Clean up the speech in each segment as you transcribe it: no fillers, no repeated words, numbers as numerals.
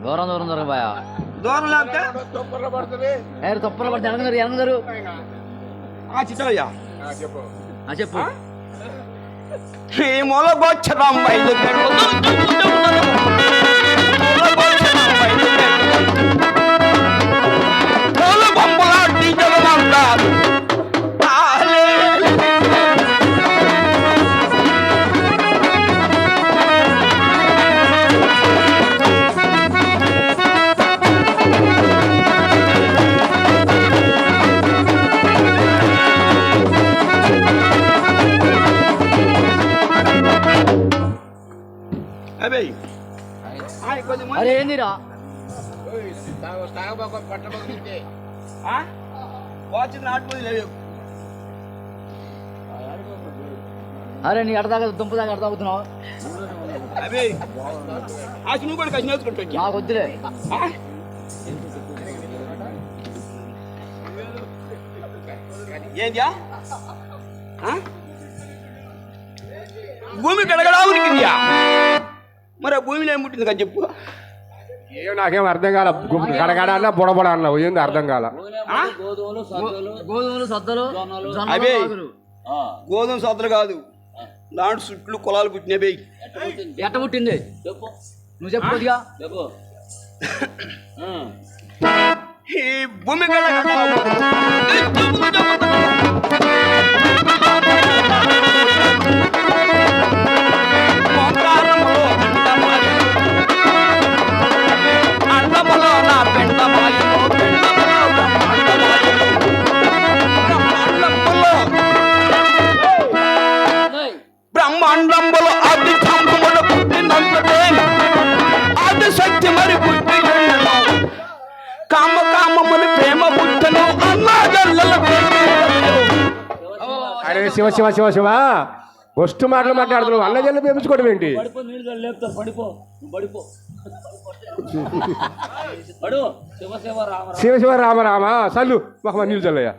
దూరం దూరం దూరం బాయా దూరం లేకపోతే తుప్పలు పడితే ఎనగరు చిత్తయ్యా చెప్పు ఈ మొలగొచ్చడం బయలుదేరు బొమ్మలాంటి జగమంటారు అరే ఏందిరా అరే నీ అడదాకా దుంప దాకా అడతాగుతున్నావు నాకు వద్దులే ఏంద్యా భూమి గడగడా ఉనికిందియా మరి భూమిలో ఏం పుట్టింది కదా చెప్పు నాకేం అర్థం కాల గడగడ అన్నా బుడబడ అన్నావు ఏంది అర్థం కాల గోధుమలు సద్దలు అవే గోధుమ సద్దలు కాదు దాంట్లో చుట్లు కులాలు పుట్టినవి ఎట్ట పుట్టింది నువ్వు చెప్పు కొద్దిగా ఈ భూమి గడగడ బ్రహ్మాండంలో అది చంపములు పుట్టినంతటే అది శక్తి మరి పుట్టి కామ కామములు ప్రేమ పుట్టను అన్నా జల్లల అరే శివ శివ శివ శివ వస్తు మాటలు మాట్లాడుతున్నావు అన్న జల్లు పెంచుకోవడం ఏంటి శివ శివ రామ రామ చల్లు మాకు నీళ్ళు చల్లయ్య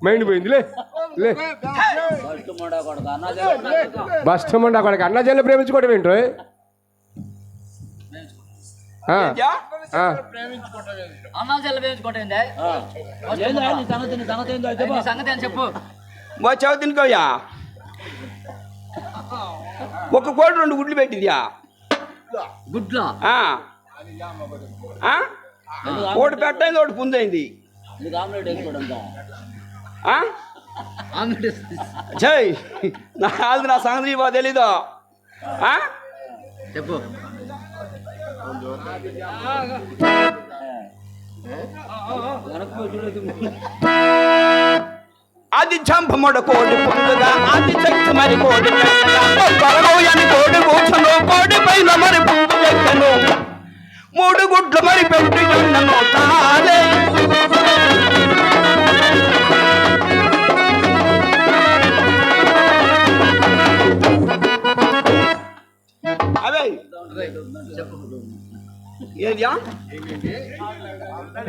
మైండ్ పోయింది లే లే బస్టమండా కొడక అన్న జల్లు ప్రేమించుకోవడం ఏంటో చెప్పు చావు తినుకోయా ఒక కోడి 2 గుడ్లు పెట్టిందియా గుడ్లా ఒకటి పెట్టైంది ఒకటి పుంజైంది జై నా సంగతి బాగా తెలీదు చెప్పు అది చంపమొడ కోడి పొందుగా అది శక్తి మరి కోడి అని కోడి కూర్చను కోడి పైన మరి పుంజు చెక్కను 3 గుడ్లు మరి పెట్టి చున్నను తాలే అవే ఏదియా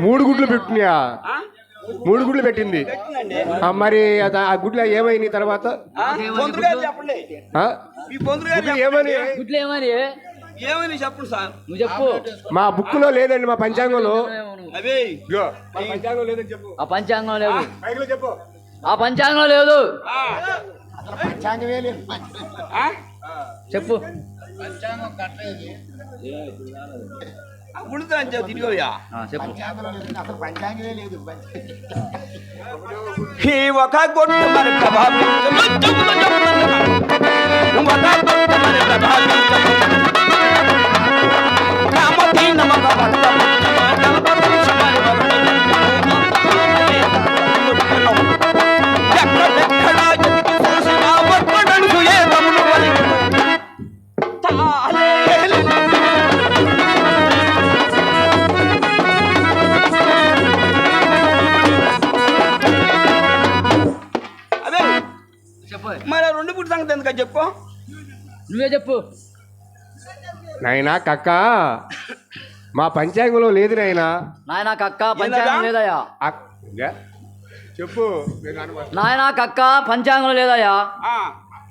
3 గుడ్లు పెట్టినాయా 3 గుడ్లు పెట్టింది మరి ఆ గుడ్లు ఏమైంది తర్వాత ఏమని చెప్పండి సార్ నువ్వు చెప్పు మా బుక్ లో లేదండి మా పంచాంగంలో అవే పంచాంగం లేదని చెప్పు ఆ పంచాంగం లేదు చెప్పు ఆ పంచాంగం లేదు చెప్పు గుడితో తిరిగోయా చెప్పు ఈ ఒక గొడ్డు మరి మరి 2 పుట్టి సంగతి ఎందుకని చెప్పు నువ్వే చెప్పు నాయనా కక్క మా పంచాంగంలో లేదు నాయనా కక్క పంచాంగం లేదయ్యా చెప్పు నాయనా కక్క పంచాంగం లేదయ్యా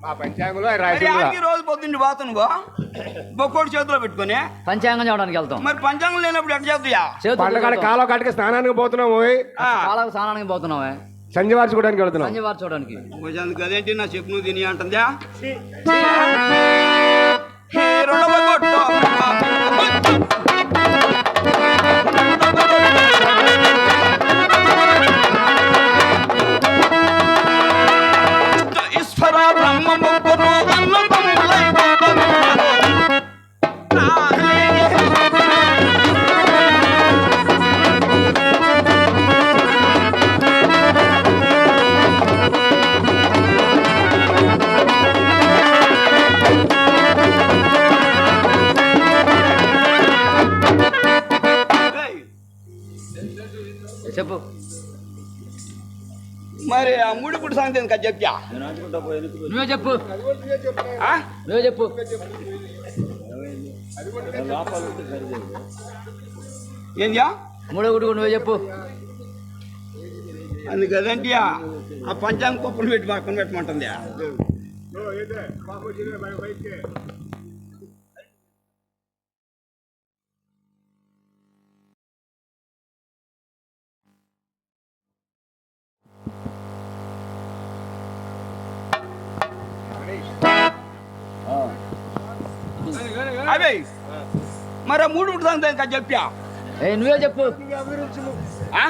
మా పంచాంగంలో మరి రాసి ఆడికి రోజు పొద్దున్న పోతానుగో బొక్కోడు చేతిలో పెట్టుకొని పంచాంగం చూడడానికి వెళ్తాం. మరి పంచాంగం లేనప్పుడు ఎట్లా చేద్దాయా? పండగ కాలం కాటికి స్నానానికి పోతున్నాం పోయి కాలకు స్నానానికి పోతున్నామే, సంజయ్ వార్చుకోవడానికి వెళ్తున్నాం. సంజయ్ వారు చూడడానికి. అదేంటి నా చెప్పు నువ్వు తిని అంటుందా? హే రెండవ కొట్టు. ఈశ్వర బ్రహ్మ ముగ్గురు అన్నదమ్ములై చెప్పు. మరి ఆ మూడు గుడి సంగతి ఎందుకు చెప్పా? నువ్వే చెప్పు, ఆ? నువ్వే చెప్పు. ఏంద్యా? మూడో గుడి నువ్వే చెప్పు. అందుకదేంటి ఆ పంచాంగ పప్పులు పెట్టి పక్కన పెట్టమంటుంది. అవే మరి ఆ మూడు గుడి సంగతి ఎందుకు చెప్పా? నువ్వే చెప్పు. ఆ?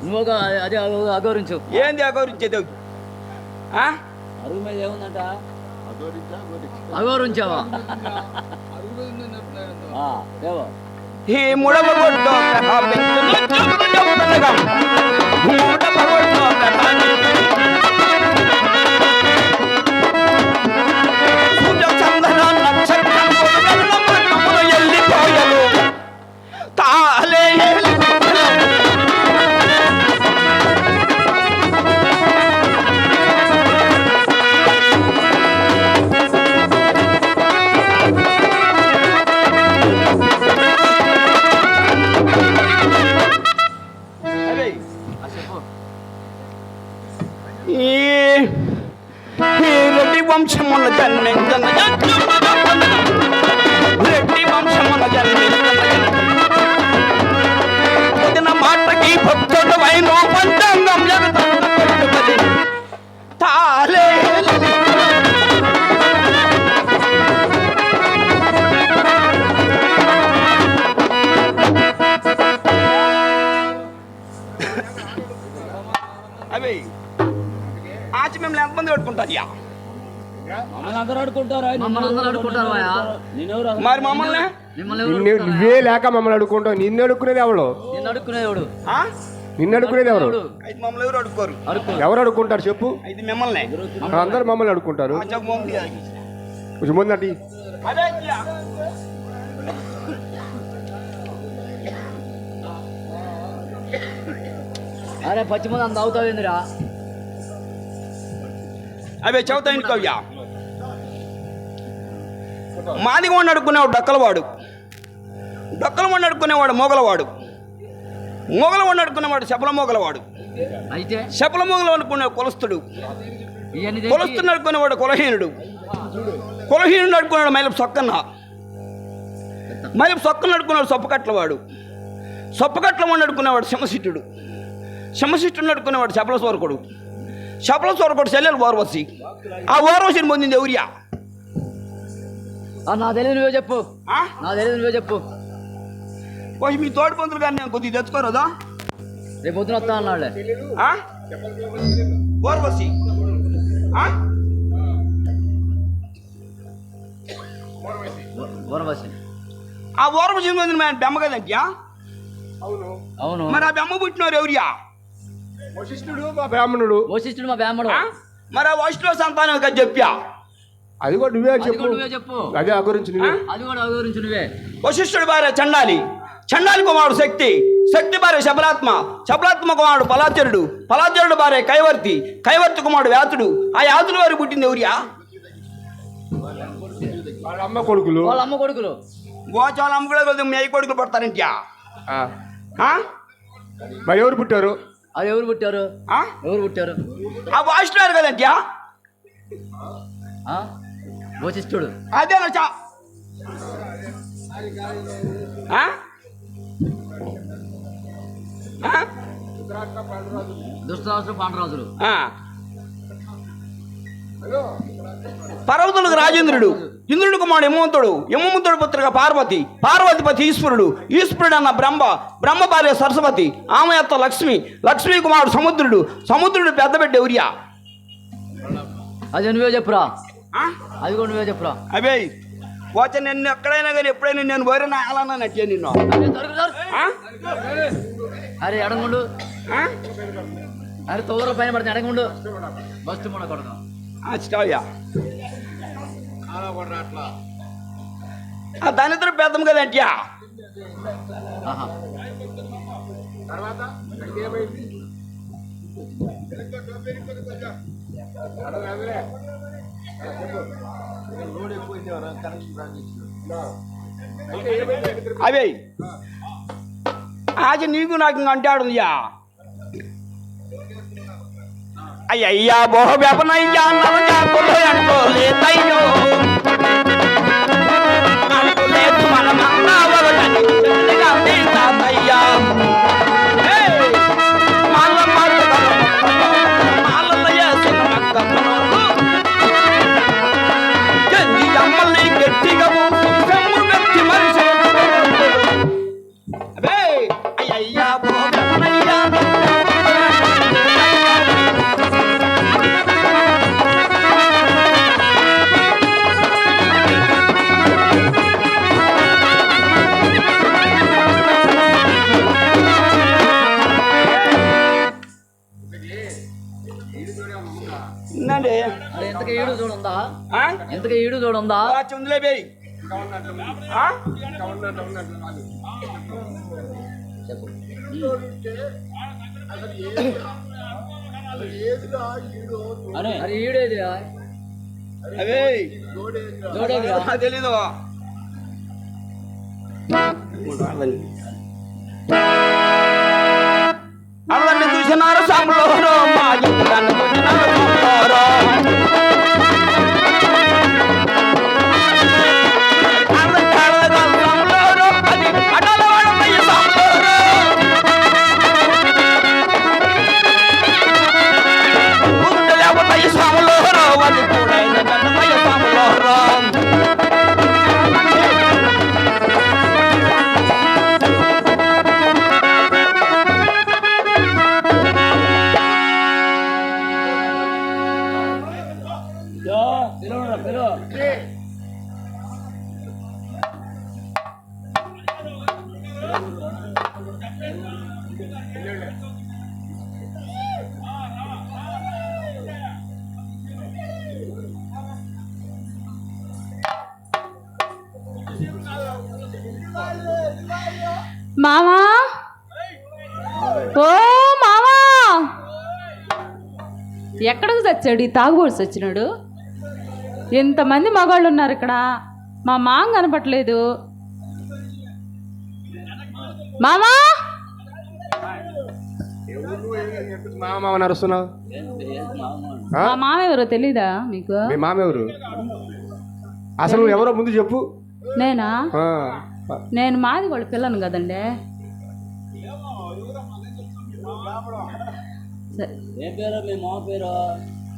నువ్వు అది అగౌరించు. ఏంది అగౌరించేది? అరుగు మీద ఏముందంట? అగౌరించావా? ఈ మూడవ కొట్టు తాలే రెడ్డి వంశమున జన్మించిన రెడ్డి వంశమున జన్మించిన వదిన మాటకి భక్తుడు వైన పంచాంగం జరుగుతుంది తాలే అవి ఆచి మిమ్మల్ని ఎంతమంది పెట్టుకుంటారు? మరి మమ్మల్ని నువ్వే లేక మమ్మల్ని అడుక్కుంటావు. నిన్ను అడుక్కునేది ఎవరు? నిన్ను అడుక్కునేవాడు. నిన్ను అడుక్కునేది ఎవరు? అయితే మమ్మల్ని ఎవరు అడుక్కోరు. ఎవరు అడుక్కుంటారు చెప్పు? అయితే మిమ్మల్ని అందరు మమ్మల్ని అడుక్కుంటారు. కొంచెం ముందండి. అదే అరే పచ్చి మంది అంత అవుతావేందిరా? అవే చదువుతా ఇంటికవ్యా. మాదిగా వాడిని అడుక్కునేవాడు డక్కలవాడు, డక్కల వాడిని అడుక్కునేవాడు మొగలవాడు, మొగల వాడిని అడుక్కునేవాడు శపల మొగలవాడు, అయితే శపల మొగలు అనుకునే కులస్తుడు, కులస్తుని అడుక్కునేవాడు కులహీనుడు, కులహీనుడు అడుక్కున్నాడు మైలపు సొక్కన్న, మైలపు సొక్కను అడుక్కున్నాడు సొప్పకట్లవాడు, సొప్పకట్ల వాడిని అడుక్కునేవాడు సింహశిట్టుడు, సింహశిట్టుని అడుక్కునేవాడు శపల స్వరకుడు, శపల స్వరకుడు చెల్లెలు ఓర్వశి. ఆ ఓర్వశిని పొందింది ఎవరియా? నా తెలియదు నువ్వే చెప్పు. నా తెలియదు నువ్వే చెప్పు. కొంచెం మీ తోటి పంతులు కానీ నేను కొద్దిగా తెచ్చుకోరదా? రేపు పొద్దున వస్తా అన్నాళ్ళే. ఓర్వశి వనవాసి. ఆ ఓర్వశి పొందిన మన బెమ్మ కదంట్యా? అవును. మరి ఆ బెమ్మ పుట్టినవారు ఎవరియా? వశిష్ఠుడు మా బ్రాహ్మణుడు. వశిష్ఠుడు మా బ్రాహ్మణుడు. మరి ఆ వశిష్ఠుల సంతానం కదా చెప్పా? అది కూడా నువ్వే చెప్పు. నువ్వే చెప్పు. అదే ఆ గురించి నువ్వే. అది కూడా గురించి నువ్వే. వశిష్ఠుడి భార్య చండాలి, చండాలి కుమారుడు శక్తి, శక్తి భార్య శబలాత్మ, శబలాత్మ కుమారుడు పలాచరుడు, పలాచరుడు భార్య కైవర్తి, కైవర్తి కుమారుడు వ్యాతుడు. ఆ యాతుడు వారు పుట్టింది ఎవరియా? వాళ్ళ అమ్మ కొడుకులు. వాళ్ళ అమ్మ కొడుకులు. గోచాల అమ్మ కూడా మీ అయ్యి కొడుకులు పడతారంట్యా? మరి ఎవరు పుట్టారు? అది ఎవరు పుట్టారు? ఎవరు పుట్టారు? ఆ వాయిస్తున్నారు కదంట్యా? వశిష్ఠుడు. అదే చా దుష్టరాజులు పాండరాజులు. పర్వతులకు రాజేంద్రుడు, ఇంద్రుడు కుమారుడు యమవంతుడు, యమవంతుడు పుత్రిక పార్వతి, పార్వతిపతి ఈశ్వరుడు, ఈశ్వరుడు అన్న బ్రహ్మ భార్య సరస్వతి, ఆమె అత్త లక్ష్మి, లక్ష్మీ కుమారుడు సముద్రుడు, సముద్రుడు పెద్ద బిడ్డ ఉరియా. అది నువ్వే చెప్పురా. అది కూడా నువ్వే చెప్పురా. అవే పోతే నిన్ను ఎక్కడైనా కానీ ఎప్పుడైనా నేను పోయినా అలానా నచ్చే నిన్ను. అరే అడగుండు. అరే తోర పైన పడితే అడగుండు. బస్టు మన కొడదాం. స్టవ్యా దాని ఇద్దరు పెద్దం కదంట్యా. అవే ఆజ నీకు నాకు ఇంకా అంటాడుందియా. అయ్యయ్యా బోహ వ్యాపనయ్యా నవజాకులు అనుకోలేదయ్యో, అనుకోలేదు మన మంగళవరని తాతయ్యా. అమ్మల్ని గట్టిగా గట్టి మనిషి అదే అయ్యయ్యా బోహ వ్యాపనయ్యా. ఎంతగా ఈడు చూడుందా? ఎంతగా ఈడు చూడుందా? చుందులే బేయ్ చెప్పు. అరే ఈడేదిరా? అవే చూడేదిరా? తెలీదు. అందరిని చూసినారు సాంబులో మా జీవితాన్ని చూసినారు సాంబులో. మామా, ఓ మామా, ఎక్కడికి చచ్చాడు ఈ తాగుబోడు చచ్చినాడు? ఎంతమంది మగాళ్ళు ఉన్నారు ఇక్కడ, మా మామ కనపట్లేదు. మామా, మామ నడుస్తున్నావు? మా మామ ఎవరో తెలీదా మీకు? మీ మామ ఎవరు అసలు? ఎవరో ముందు చెప్పు. నేనా? నేను మాది వాళ్ళ పిల్లను కదండి.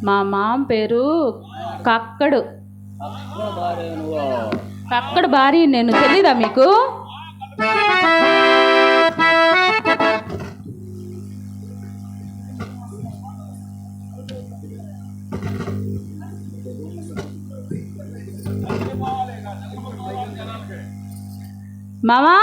మా మామ పేరు కక్కడు. కక్కడు భార్య నేను, తెలీదా మీకు? మామా